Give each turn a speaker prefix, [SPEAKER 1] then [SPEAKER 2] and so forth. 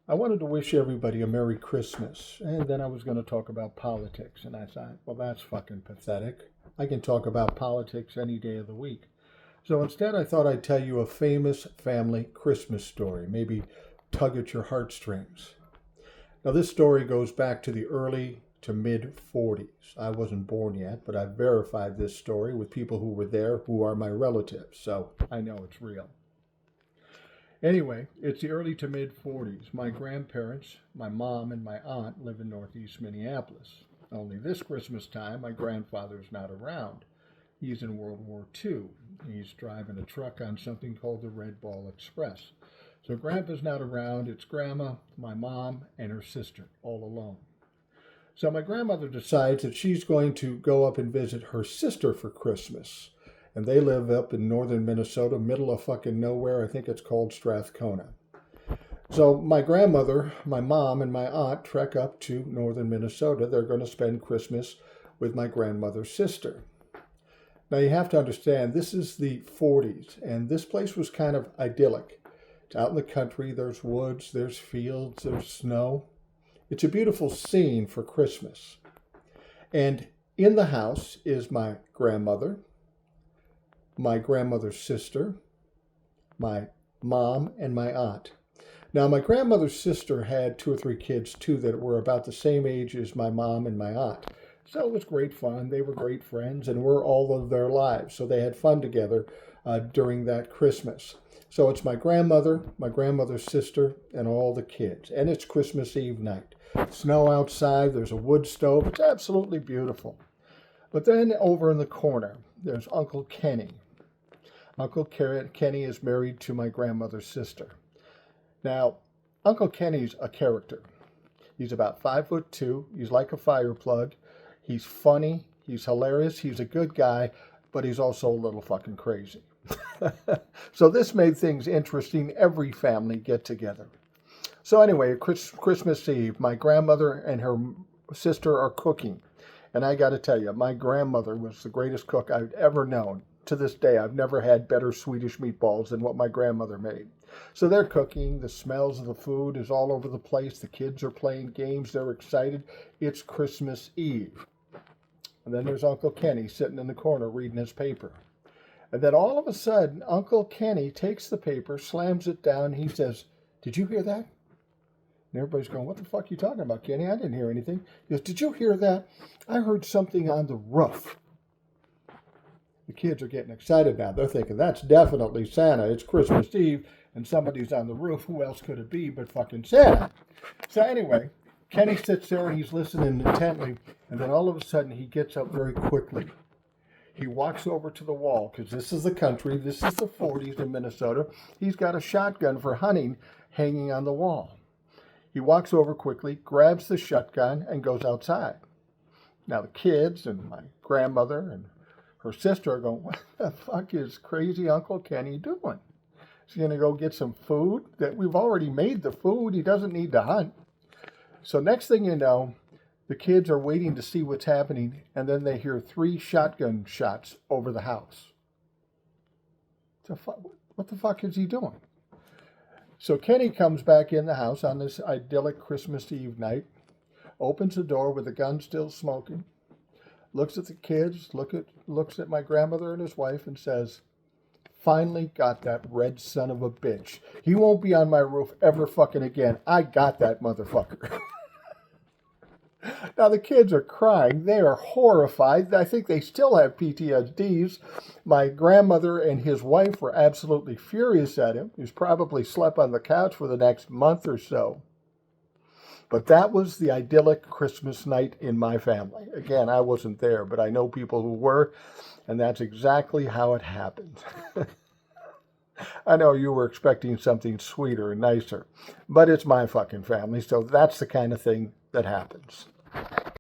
[SPEAKER 1] I wanted to wish everybody a Merry Christmas, and then I was going to talk about politics, and I thought, well, that's fucking pathetic. I can talk about politics any day of the week. So instead, I thought I'd tell you a famous family Christmas story, maybe tug at your heartstrings. Now, this story goes back to the early to mid 40s. I wasn't born yet, but I've verified this story with people who were there who are my relatives, so I know it's real. Anyway, it's the early to mid 40s. My grandparents, my mom, and my aunt live in northeast Minneapolis. Only this Christmas time, my grandfather's not around. He's in World War II. He's driving a truck on something called the Red Ball Express. So Grandpa's not around. It's Grandma, my mom, and her sister, all alone. So my grandmother decides that she's going to go up and visit her sister for Christmas. And they live up in northern Minnesota, middle of fucking nowhere. I think it's called Strathcona. So my grandmother, my mom, and my aunt trek up to northern Minnesota. They're going to spend Christmas with my grandmother's sister. Now you have to understand, this is the 40s, and this place was kind of idyllic. It's out in the country. There's woods, there's fields, there's snow. It's a beautiful scene for Christmas. And in the house is my grandmother, my grandmother's sister, my mom, and my aunt. Now, my grandmother's sister had 2 or 3 kids, too, that were about the same age as my mom and my aunt. So it was great fun. They were great friends and were all of their lives. So they had fun together during that Christmas. So it's my grandmother, my grandmother's sister, and all the kids. And it's Christmas Eve night. Snow outside. There's a wood stove. It's absolutely beautiful. But then over in the corner, there's Uncle Kenny. Uncle Kenny is married to my grandmother's sister. Now, Uncle Kenny's a character. He's about 5'2". He's like a fire plug. He's funny. He's hilarious. He's a good guy, but he's also a little fucking crazy. So this made things interesting. Every family get together. So anyway, Christmas Eve, my grandmother and her sister are cooking. And I got to tell you, my grandmother was the greatest cook I've ever known. To this day, I've never had better Swedish meatballs than what my grandmother made. So they're cooking. The smells of the food is all over the place. The kids are playing games. They're excited. It's Christmas Eve. And then there's Uncle Kenny sitting in the corner reading his paper. And then all of a sudden, Uncle Kenny takes the paper, slams it down. He says, "Did you hear that?" And everybody's going, "What the fuck are you talking about, Kenny? I didn't hear anything." He goes, "Did you hear that? I heard something on the roof." The kids are getting excited now. They're thinking, that's definitely Santa. It's Christmas Eve, and somebody's on the roof. Who else could it be but fucking Santa? So anyway, Kenny sits there and he's listening intently, and then all of a sudden he gets up very quickly. He walks over to the wall, because this is the country. This is the 40s in Minnesota. He's got a shotgun for hunting hanging on the wall. He walks over quickly, grabs the shotgun, and goes outside. Now the kids and my grandmother and her sister are going, "What the fuck is crazy Uncle Kenny doing? Is he going to go get some food? That we've already made the food. He doesn't need to hunt." So next thing you know, the kids are waiting to see what's happening, and then they hear 3 shotgun shots over the house. What the fuck is he doing? So Kenny comes back in the house on this idyllic Christmas Eve night, opens the door with the gun still smoking, looks at the kids, looks at my grandmother and his wife and says, "Finally got that red son of a bitch. He won't be on my roof ever fucking again. I got that motherfucker." Now the kids are crying. They are horrified. I think they still have PTSDs. My grandmother and his wife were absolutely furious at him. He's probably slept on the couch for the next month or so. But that was the idyllic Christmas night in my family. Again, I wasn't there, but I know people who were, and that's exactly how it happened. I know you were expecting something sweeter and nicer, but it's my fucking family, so that's the kind of thing that happens.